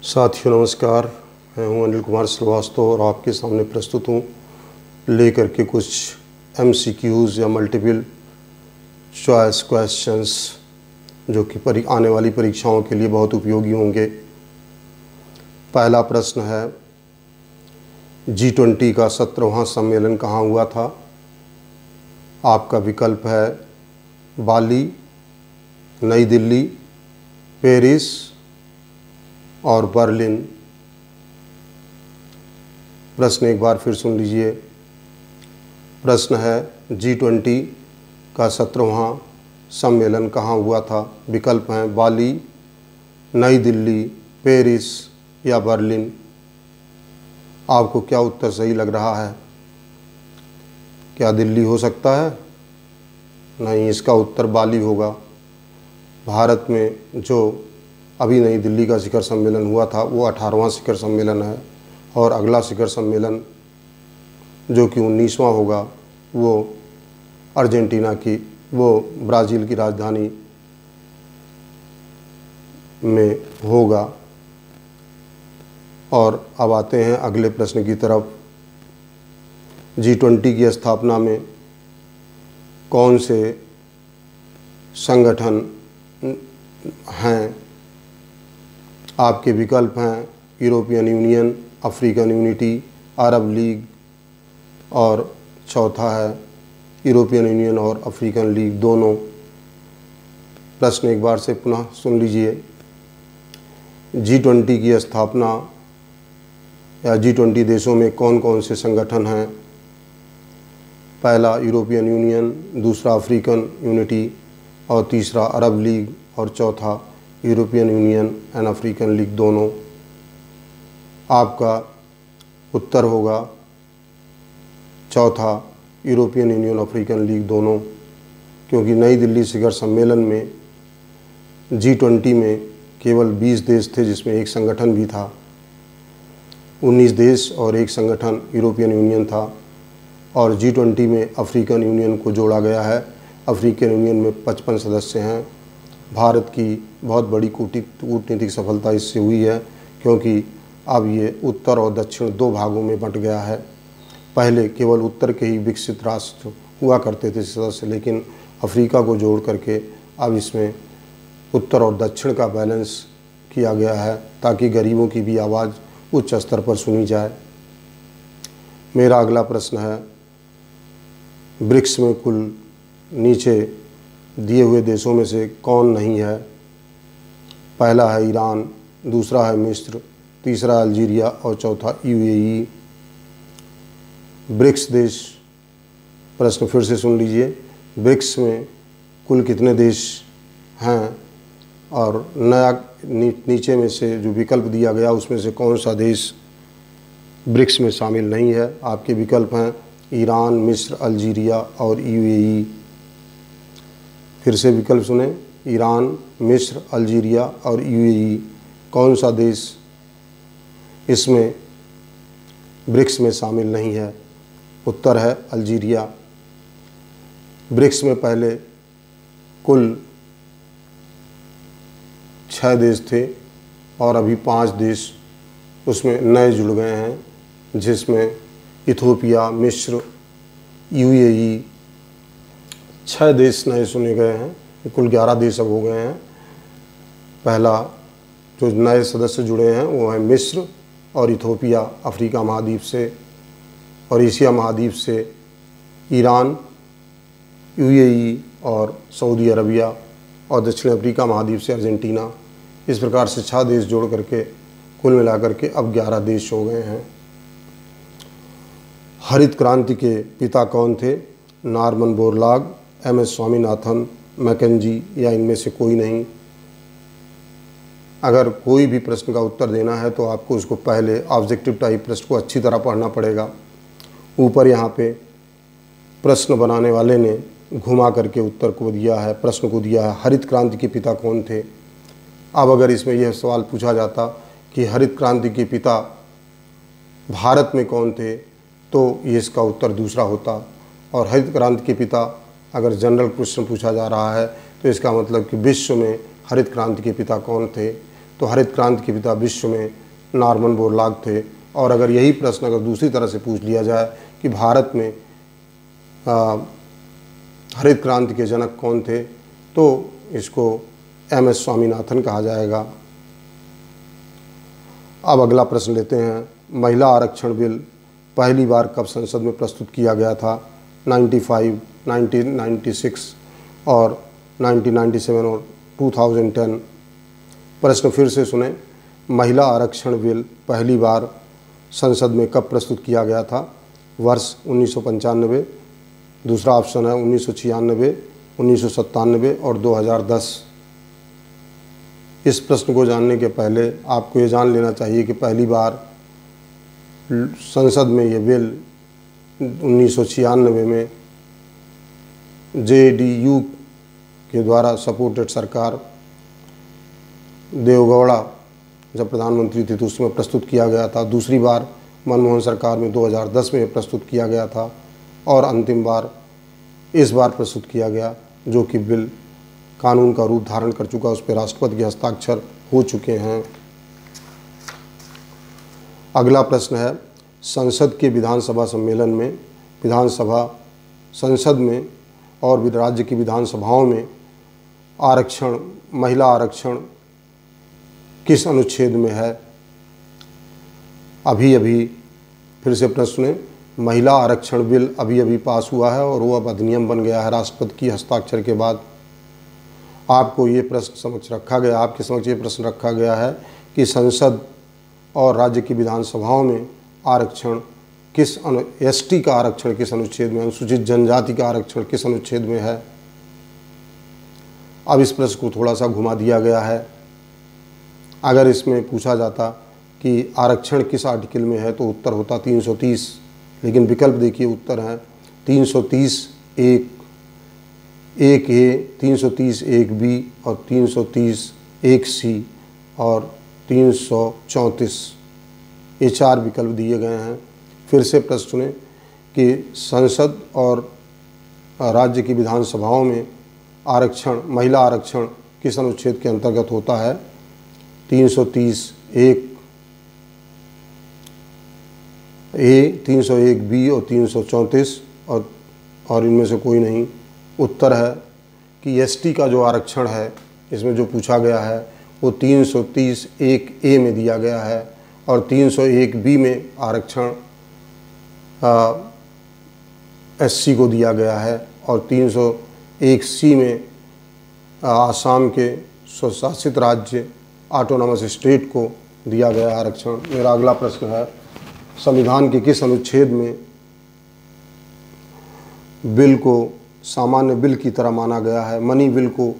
साथियों नमस्कार। मैं हूं अनिल कुमार श्रीवास्तव और आपके सामने प्रस्तुत हूं लेकर के कुछ MCQs या मल्टीपल चॉइस क्वेश्चंस जो कि आने वाली परीक्षाओं के लिए बहुत उपयोगी होंगे। पहला प्रश्न है, G20 का 17वां सम्मेलन कहाँ हुआ था? आपका विकल्प है बाली, नई दिल्ली, पेरिस और बर्लिन। प्रश्न एक बार फिर सुन लीजिए। प्रश्न है, G20 का 17वां सम्मेलन कहाँ हुआ था? विकल्प हैं बाली, नई दिल्ली, पेरिस या बर्लिन। आपको क्या उत्तर सही लग रहा है? क्या दिल्ली हो सकता है? नहीं, इसका उत्तर बाली होगा। भारत में जो अभी नई दिल्ली का शिखर सम्मेलन हुआ था वो 18वां शिखर सम्मेलन है और अगला शिखर सम्मेलन जो कि 19वां होगा वो ब्राज़ील की राजधानी में होगा। और अब आते हैं अगले प्रश्न की तरफ। G20 की स्थापना में कौन से संगठन हैं? आपके विकल्प हैं यूरोपियन यूनियन, अफ्रीकन यूनिटी, अरब लीग और चौथा है यूरोपियन यूनियन और अफ्रीकन लीग दोनों। प्रश्न एक बार से पुनः सुन लीजिए। G20 की स्थापना या G20 देशों में कौन कौन से संगठन हैं? पहला यूरोपियन यूनियन, दूसरा अफ्रीकन यूनिटी और तीसरा अरब लीग और चौथा European union and African league दोनों। आपका उत्तर होगा चौथा यूरोपियन यूनियन अफ्रीकन लीग दोनों, क्योंकि नई दिल्ली शिखर सम्मेलन में G20 में केवल 20 देश थे जिसमें एक संगठन भी था। 19 देश और एक संगठन यूरोपियन यूनियन था और G20 में अफ्रीकन यूनियन को जोड़ा गया है। अफ्रीकन यूनियन में 55 सदस्य हैं। भारत की बहुत बड़ी कूटनीतिक सफलता इससे हुई है क्योंकि अब ये उत्तर और दक्षिण दो भागों में बंट गया है। पहले केवल उत्तर के ही विकसित राष्ट्र हुआ करते थे सदस्य, लेकिन अफ्रीका को जोड़ करके अब इसमें उत्तर और दक्षिण का बैलेंस किया गया है ताकि गरीबों की भी आवाज़ उच्च स्तर पर सुनी जाए। मेरा अगला प्रश्न है, ब्रिक्स में कुल नीचे दिए हुए देशों में से कौन नहीं है? पहला है ईरान, दूसरा है मिस्र, तीसरा अल्जीरिया और चौथा UAE। ब्रिक्स देश, प्रश्न फिर से सुन लीजिए। ब्रिक्स में कुल कितने देश हैं और नीचे में से जो विकल्प दिया गया उसमें से कौन सा देश ब्रिक्स में शामिल नहीं है? आपके विकल्प हैं ईरान, मिस्र, अल्जीरिया और UAE। फिर से विकल्प सुने, ईरान, मिस्र, अल्जीरिया और UAE। कौन सा देश इसमें ब्रिक्स में शामिल नहीं है? उत्तर है अल्जीरिया। ब्रिक्स में पहले कुल 6 देश थे और अभी 5 देश उसमें नए जुड़ गए हैं, जिसमें इथोपिया, मिस्र, UAE। 6 देश नए चुने गए हैं। कुल 11 देश अब हो गए हैं। पहला जो नए सदस्य जुड़े हैं वो है मिस्र और इथोपिया अफ्रीका महाद्वीप से, और एशिया महाद्वीप से ईरान, UAE और सऊदी अरबिया, और दक्षिण अफ्रीका महाद्वीप से अर्जेंटीना। इस प्रकार से 6 देश जोड़ करके कुल मिलाकर के अब 11 देश हो गए हैं। हरित क्रांति के पिता कौन थे? Norman Borlaug, MS Swaminathan, Mackenzie या इनमें से कोई नहीं। अगर कोई भी प्रश्न का उत्तर देना है तो आपको उसको पहले ऑब्जेक्टिव टाइप प्रश्न को अच्छी तरह पढ़ना पड़ेगा। ऊपर यहाँ पे प्रश्न बनाने वाले ने घुमा करके उत्तर को दिया है, प्रश्न को दिया है हरित क्रांति के पिता कौन थे। अब अगर इसमें यह सवाल पूछा जाता कि हरित क्रांति के पिता भारत में कौन थे तो ये इसका उत्तर दूसरा होता, और हरित क्रांति के पिता अगर जनरल क्वेश्चन पूछा जा रहा है तो इसका मतलब कि विश्व में हरित क्रांति के पिता कौन थे तो हरित क्रांति के पिता विश्व में नॉर्मन बोरलॉग थे। और अगर यही प्रश्न अगर दूसरी तरह से पूछ लिया जाए कि भारत में हरित क्रांति के जनक कौन थे, तो इसको MS स्वामीनाथन कहा जाएगा। अब अगला प्रश्न लेते हैं। महिला आरक्षण बिल पहली बार कब संसद में प्रस्तुत किया गया था? 95, 1996 और 1997 और 2010। प्रश्न फिर से सुने। महिला आरक्षण बिल पहली बार संसद में कब प्रस्तुत किया गया था? वर्ष 1995, दूसरा ऑप्शन है 1996, 1997 और 2010। इस प्रश्न को जानने के पहले आपको ये जान लेना चाहिए कि पहली बार संसद में ये बिल 1996 में JDU के द्वारा सपोर्टेड सरकार, देवगौड़ा जब प्रधानमंत्री थे तो उसमें प्रस्तुत किया गया था। दूसरी बार मनमोहन सरकार में 2010 में प्रस्तुत किया गया था और अंतिम बार इस बार प्रस्तुत किया गया, जो कि बिल कानून का रूप धारण कर चुका, उस पर राष्ट्रपति के हस्ताक्षर हो चुके हैं। अगला प्रश्न है। संसद के विधानसभा सम्मेलन में, संसद में और राज्य की विधानसभाओं में आरक्षण, महिला आरक्षण किस अनुच्छेद में है? अभी फिर से प्रश्न सुने। महिला आरक्षण बिल अभी पास हुआ है और वो अब अधिनियम बन गया है राष्ट्रपति की हस्ताक्षर के बाद। आपको ये प्रश्न आपके समक्ष ये प्रश्न रखा गया है कि संसद और राज्य की विधानसभाओं में आरक्षण किस ST का आरक्षण किस अनुच्छेद में, अनुसूचित जनजाति का आरक्षण किस अनुच्छेद में है? अब इस प्रश्न को थोड़ा सा घुमा दिया गया है। अगर इसमें पूछा जाता कि आरक्षण किस आर्टिकल में है तो उत्तर होता 330, लेकिन विकल्प देखिए, उत्तर है 330(1)(a), 330(1)(b) और 330(1)(c) और 334। ये 4 विकल्प दिए गए हैं। फिर से प्रश्न सुने कि संसद और राज्य की विधानसभाओं में आरक्षण, महिला आरक्षण किस अनुच्छेद के अंतर्गत होता है? 330(1)(a), 301(b) और 334 और इनमें से कोई नहीं। उत्तर है कि ST का जो आरक्षण है, इसमें जो पूछा गया है वो 330(1)(a) में दिया गया है और 301(b) में आरक्षण SC को दिया गया है और 301(c) में आसाम के स्वशासित राज्य ऑटोनॉमस स्टेट को दिया गया आरक्षण। मेरा अगला प्रश्न है। संविधान के किस अनुच्छेद में बिल को सामान्य बिल की तरह माना गया है? मनी बिल को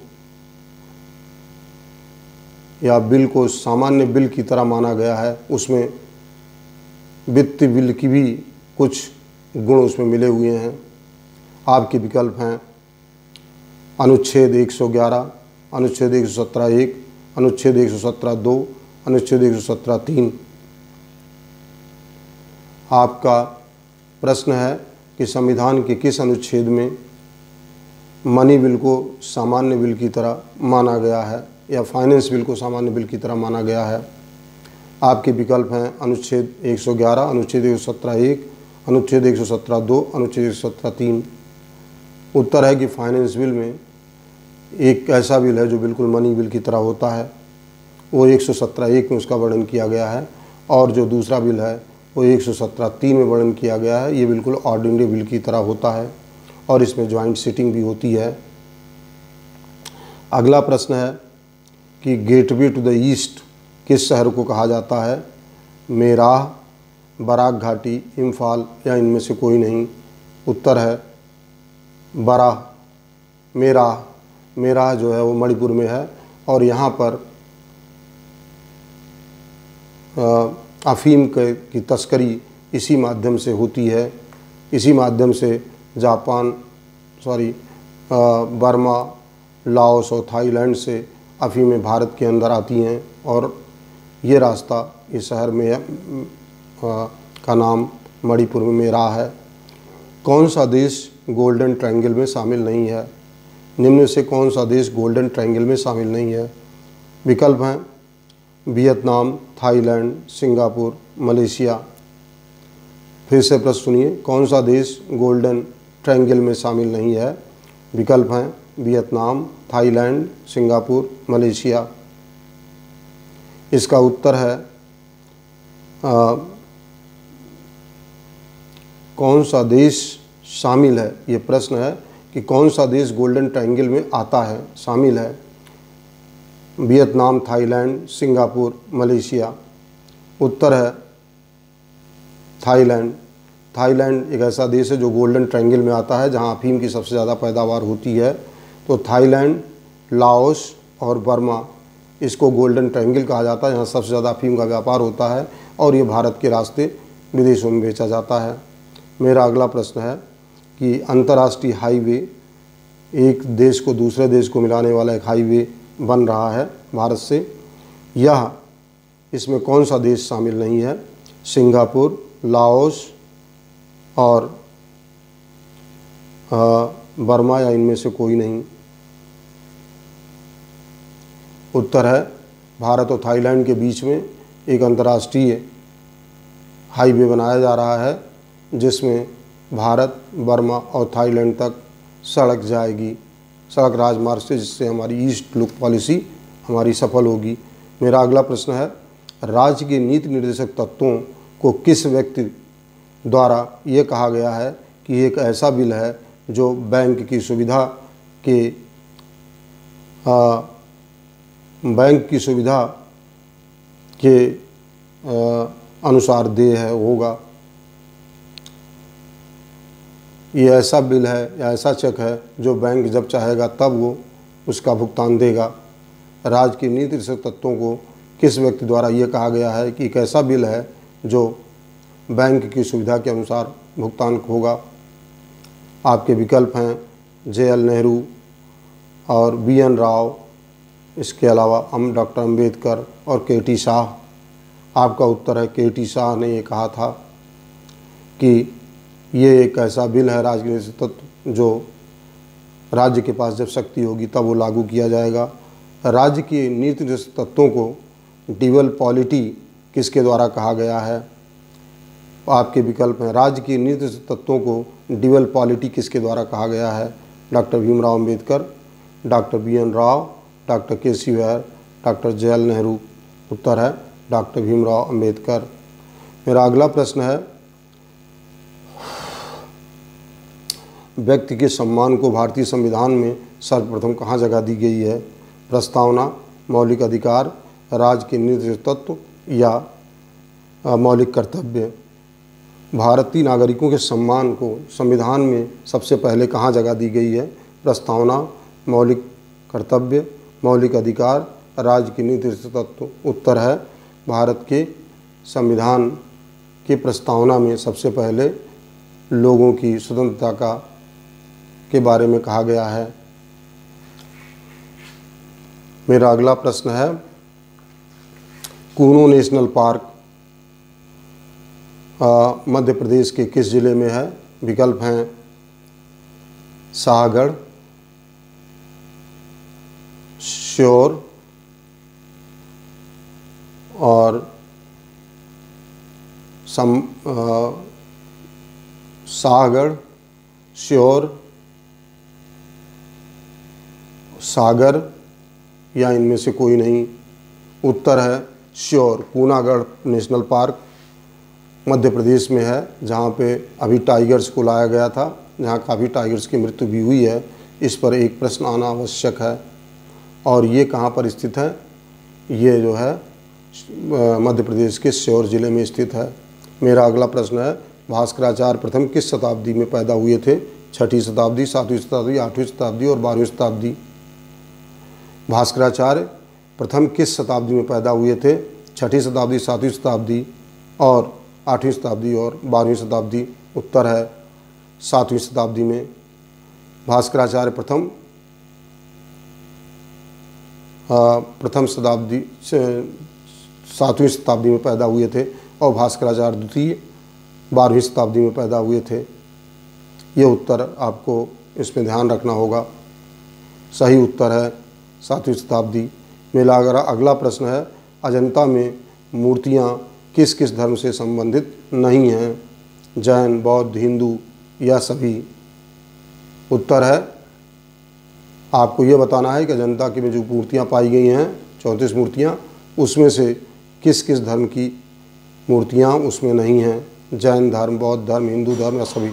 या बिल को सामान्य बिल की तरह माना गया है। उसमें वित्त बिल की भी कुछ गुण उसमें मिले हुए हैं। आपके विकल्प हैं अनुच्छेद 111, अनुच्छेद 117(1), अनुच्छेद 117(2), अनुच्छेद 117(3). आपका प्रश्न है कि संविधान के किस अनुच्छेद में मनी बिल को सामान्य बिल की तरह माना गया है या फाइनेंस बिल को सामान्य बिल की तरह माना गया है? आपके विकल्प हैं अनुच्छेद 111, अनुच्छेद 117(1), अनुच्छेद 117(2), अनुच्छेद 117(3). उत्तर है कि फाइनेंस बिल में एक ऐसा बिल है जो बिल्कुल मनी बिल की तरह होता है, वो 117(1) में उसका वर्णन किया गया है, और जो दूसरा बिल है वो 117(3) में वर्णन किया गया है। ये बिल्कुल ऑर्डिनरी बिल की तरह होता है और इसमें ज्वाइंट सीटिंग भी होती है। अगला प्रश्न है कि गेटवे टू द ईस्ट किस शहर को कहा जाता है? मेराह, बराक घाटी, इम्फाल या इनमें से कोई नहीं। उत्तर है बराह। मेराह जो है वो मणिपुर में है और यहाँ पर अफीम की तस्करी इसी माध्यम से होती है। इसी माध्यम से बर्मा, लाओस और थाईलैंड से अफीमें भारत के अंदर आती हैं और ये रास्ता इस शहर में का नाम मणिपुर में मेराह है। कौन सा देश गोल्डन ट्रायंगल में शामिल नहीं है? निम्न से कौन सा देश गोल्डन ट्रायंगल में शामिल नहीं है? विकल्प हैं वियतनाम, थाईलैंड, सिंगापुर, मलेशिया। फिर से प्रश्न सुनिए, कौन सा देश गोल्डन ट्रायंगल में शामिल नहीं है? विकल्प हैं वियतनाम, थाईलैंड, सिंगापुर, मलेशिया। इसका उत्तर है कौन सा देश शामिल है। ये प्रश्न है कि कौन सा देश गोल्डन ट्रायंगल में आता है, शामिल है। Vietnam, Thailand, Singapore, Malaysia. उत्तर है थाईलैंड। थाईलैंड एक ऐसा देश है जो गोल्डन ट्रायंगल में आता है, जहां अफीम की सबसे ज़्यादा पैदावार होती है। तो थाईलैंड, लाओस और बर्मा, इसको गोल्डन ट्रायंगल कहा जाता है, यहाँ सबसे ज़्यादा अफीम का व्यापार होता है और ये भारत के रास्ते विदेशों में बेचा जाता है। मेरा अगला प्रश्न है कि अंतर्राष्ट्रीय हाईवे, एक देश को दूसरे देश को मिलाने वाला एक हाईवे बन रहा है भारत से, यह इसमें कौन सा देश शामिल नहीं है? सिंगापुर, लाओस और बर्मा, या इनमें से कोई नहीं? उत्तर है भारत और थाईलैंड के बीच में एक अंतर्राष्ट्रीय हाईवे बनाया जा रहा है, जिसमें भारत, बर्मा और थाईलैंड तक सड़क जाएगी, सड़क राजमार्ग से, जिससे हमारी ईस्ट लुक पॉलिसी हमारी सफल होगी। मेरा अगला प्रश्न है, राज्य के नीति निर्देशक तत्वों को किस व्यक्ति द्वारा ये कहा गया है कि एक ऐसा बिल है जो बैंक की सुविधा के अनुसार देय है, होगा? ये ऐसा बिल है या ऐसा चेक है जो बैंक जब चाहेगा तब वो उसका भुगतान देगा। राज्य के नीति निर्देशक तत्वों को किस व्यक्ति द्वारा ये कहा गया है कि एक ऐसा बिल है जो बैंक की सुविधा के अनुसार भुगतान होगा? आपके विकल्प हैं जे.एल. नेहरू और बी.एन. राव, इसके अलावा डॉक्टर अंबेडकर और के.टी. शाह। आपका उत्तर है के.टी. शाह ने ये कहा था कि ये एक ऐसा बिल है राज्य के तत्व जो राज्य के पास जब शक्ति होगी तब वो लागू किया जाएगा। राज्य के नीति निर्देशक तत्वों को ड्यूअल पॉलिटी किसके द्वारा कहा गया है? आपके विकल्प हैं राज्य की नीति निर्देशक तत्वों को ड्यूअल पॉलिटी किसके द्वारा कहा गया है? Doctor Bhimrao Ambedkar, doctor B N. Rao, doctor K C. Vyas, doctor J L. Nehru. उत्तर है डॉक्टर भीमराव अंबेडकर। मेरा अगला प्रश्न है, व्यक्ति के सम्मान को भारतीय संविधान में सर्वप्रथम कहाँ जगह दी गई है? प्रस्तावना, मौलिक अधिकार, राज्य के निर्देशक तत्व या मौलिक कर्तव्य? भारतीय नागरिकों के सम्मान को संविधान में सबसे पहले कहाँ जगह दी गई है? प्रस्तावना, मौलिक कर्तव्य, मौलिक अधिकार, राज्य के निर्देशक तत्व? उत्तर है भारत के संविधान की प्रस्तावना में सबसे पहले लोगों की स्वतंत्रता के बारे में कहा गया है। मेरा अगला प्रश्न है, कूनो नेशनल पार्क मध्य प्रदेश के किस जिले में है? विकल्प हैं शाहगढ़, श्योर और शाहगढ़, श्योर, सागर, या इनमें से कोई नहीं? उत्तर है sure. पूनागढ़ national park Madhya Pradesh में है, जहाँ पे अभी टाइगर्स को लाया गया था, जहाँ काफ़ी टाइगर्स की मृत्यु भी हुई है। इस पर एक प्रश्न आना आवश्यक है। और ये कहाँ पर स्थित है? ये जो है मध्य प्रदेश के श्योर जिले में स्थित है। मेरा अगला प्रश्न है, भास्कराचार्य प्रथम किस शताब्दी में पैदा हुए थे? 6वीं शताब्दी, 7वीं शताब्दी, 8वीं शताब्दी और 12वीं शताब्दी? भास्कराचार्य प्रथम किस शताब्दी में पैदा हुए थे? 6वीं शताब्दी, 7वीं शताब्दी और 8वीं शताब्दी और 12वीं शताब्दी? उत्तर है 7वीं शताब्दी में। भास्कराचार्य प्रथम शताब्दी 7वीं शताब्दी में पैदा हुए थे और भास्कराचार्य द्वितीय 12वीं शताब्दी में पैदा हुए थे। ये उत्तर आपको इसमें ध्यान रखना होगा। सही उत्तर है 7वीं शताब्दी। मेरा अगला प्रश्न है, अजंता में मूर्तियाँ किस किस धर्म से संबंधित नहीं हैं? जैन, बौद्ध, हिंदू या सभी? उत्तर है, आपको ये बताना है कि अजंता की में जो मूर्तियाँ पाई गई हैं 34 मूर्तियाँ, उसमें से किस किस धर्म की मूर्तियाँ उसमें नहीं हैं? जैन धर्म, बौद्ध धर्म, हिंदू धर्म या सभी?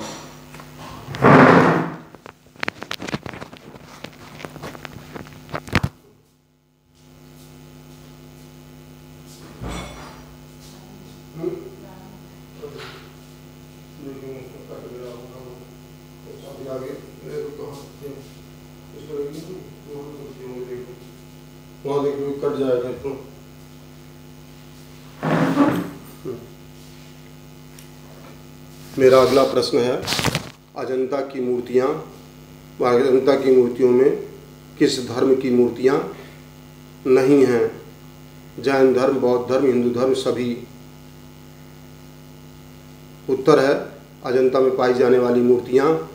कट जाएगा। मेरा अगला प्रश्न है, अजंता की मूर्तियों में किस धर्म की मूर्तियाँ नहीं हैं? जैन धर्म, बौद्ध धर्म, हिंदू धर्म, सभी? उत्तर है, अजंता में पाई जाने वाली मूर्तियाँ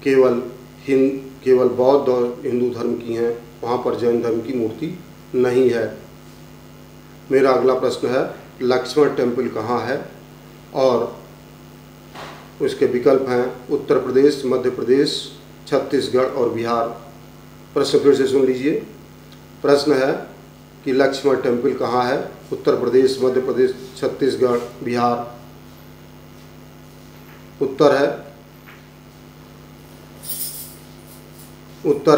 केवल बौद्ध और हिंदू धर्म की हैं, वहाँ पर जैन धर्म की मूर्ति नहीं है। मेरा अगला प्रश्न है, लक्ष्मण टेम्पल कहाँ है? और उसके विकल्प हैं उत्तर प्रदेश, मध्य प्रदेश, छत्तीसगढ़ और बिहार। प्रश्न फिर से सुन लीजिए। प्रश्न है कि लक्ष्मण टेम्पल कहाँ है? उत्तर प्रदेश, मध्य प्रदेश, छत्तीसगढ़, बिहार। उत्तर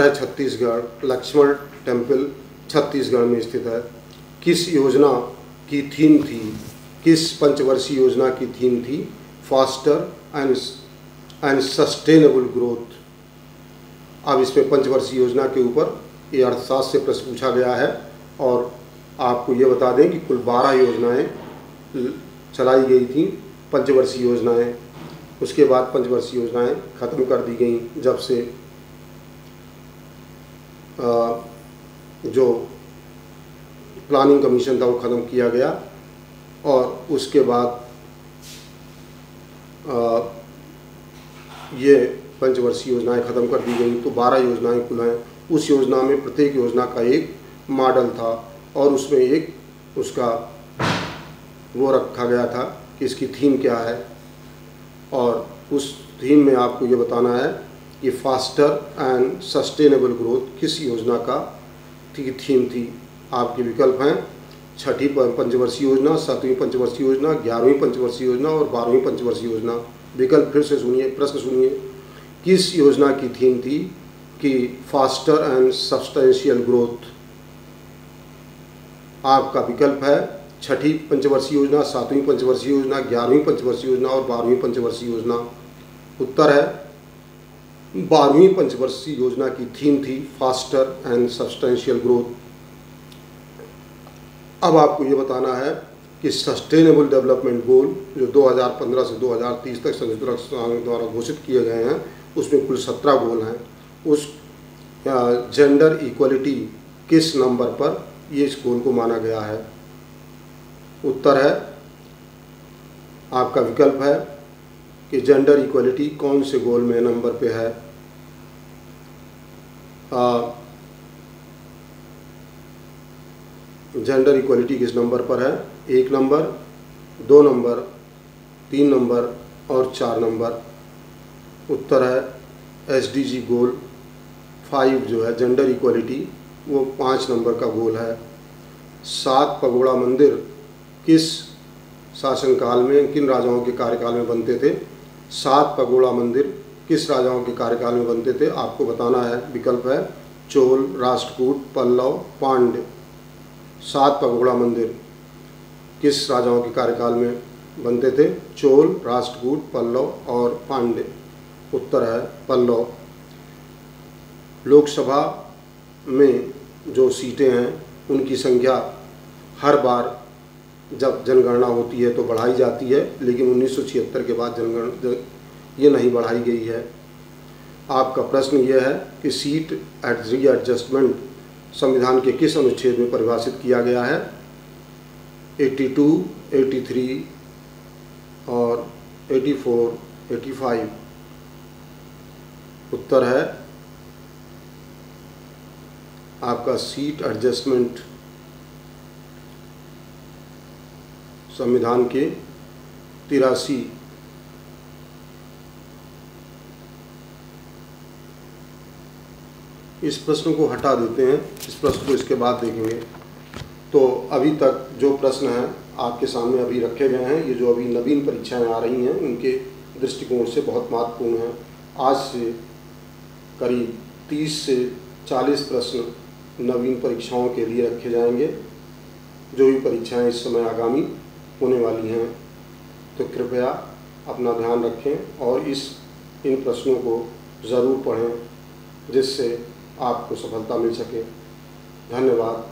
है छत्तीसगढ़। लक्ष्मण टेम्पल छत्तीसगढ़ में स्थित है। किस योजना की थीम थी? किस पंचवर्षीय योजना की थीम थी? Faster and sustainable growth. अब इसमें पंचवर्षीय योजना के ऊपर ये अर्थशास्त्र से प्रश्न पूछा गया है और आपको ये बता दें कि कुल 12 योजनाएं चलाई गई थी, पंचवर्षीय योजनाएं। उसके बाद पंचवर्षीय योजनाएं ख़त्म कर दी गई जब से जो प्लानिंग कमीशन था वो ख़त्म किया गया, और उसके बाद ये पंचवर्षीय योजनाएं ख़त्म कर दी गई। तो 12 योजनाएं कुल हैं। उस योजना में प्रत्येक योजना का एक मॉडल था और उसमें एक उसका वो रखा गया था कि इसकी थीम क्या है, और उस थीम में आपको ये बताना है कि फास्टर एंड सस्टेनेबल ग्रोथ किस योजना का थीम थी। आपके विकल्प हैं छठी पंचवर्षीय योजना, 7वीं पंचवर्षीय योजना, 11वीं पंचवर्षीय योजना और 12वीं पंचवर्षीय योजना। विकल्प फिर से सुनिए, प्रश्न सुनिए। किस योजना की थीम थी कि फास्टर एंड सब्सटेंशियल ग्रोथ? आपका विकल्प है छठी पंचवर्षीय योजना, 7वीं पंचवर्षीय योजना, 11वीं पंचवर्षीय योजना और 12वीं पंचवर्षीय योजना। उत्तर है 12वीं पंचवर्षीय योजना की थीम थी फास्टर एंड सब्सटेंशियल ग्रोथ। अब आपको ये बताना है कि सस्टेनेबल डेवलपमेंट गोल जो 2015 से 2030 तक संयुक्त राष्ट्र द्वारा घोषित किए गए हैं, उसमें कुल 17 गोल हैं। उस जेंडर इक्वलिटी किस नंबर पर ये इस गोल को माना गया है? उत्तर है, आपका विकल्प है कि जेंडर इक्वलिटी कौन से गोल में नंबर पे है? जेंडर इक्वलिटी किस नंबर पर है? 1 नंबर, 2 नंबर, 3 नंबर और 4 नंबर। उत्तर है SDG गोल 5 जो है जेंडर इक्वलिटी, वो 5 नंबर का गोल है। 7 पगोड़ा मंदिर किस शासनकाल में, किन राजाओं के कार्यकाल में बनते थे? 7 पगोड़ा मंदिर किस राजाओं के कार्यकाल में बनते थे? आपको बताना है। विकल्प है चोल, राष्ट्रकूट, पल्लव, पांड्य। 7 पगोड़ा मंदिर किस राजाओं के कार्यकाल में बनते थे? चोल, राष्ट्रकूट, पल्लव और पांड्य। उत्तर है पल्लव। लोकसभा में जो सीटें हैं उनकी संख्या हर बार जब जनगणना होती है तो बढ़ाई जाती है, लेकिन 1976 के बाद ये नहीं बढ़ाई गई है। आपका प्रश्न यह है कि सीट रीएडजस्टमेंट संविधान के किस अनुच्छेद में परिभाषित किया गया है? 82, 83 और 84, 85। उत्तर है आपका सीट एडजस्टमेंट संविधान के 83 इस प्रश्न को हटा देते हैं, इस प्रश्न को इसके बाद देखेंगे। तो अभी तक जो प्रश्न हैं आपके सामने अभी रखे गए हैं, ये जो अभी नवीन परीक्षाएं आ रही हैं उनके दृष्टिकोण से बहुत महत्वपूर्ण हैं। आज से करीब 30 से 40 प्रश्न नवीन परीक्षाओं के लिए रखे जाएंगे, जो भी परीक्षाएं इस समय आगामी होने वाली हैं। तो कृपया अपना ध्यान रखें और इन प्रश्नों को ज़रूर पढ़ें, जिससे आपको सफलता मिल सके। धन्यवाद।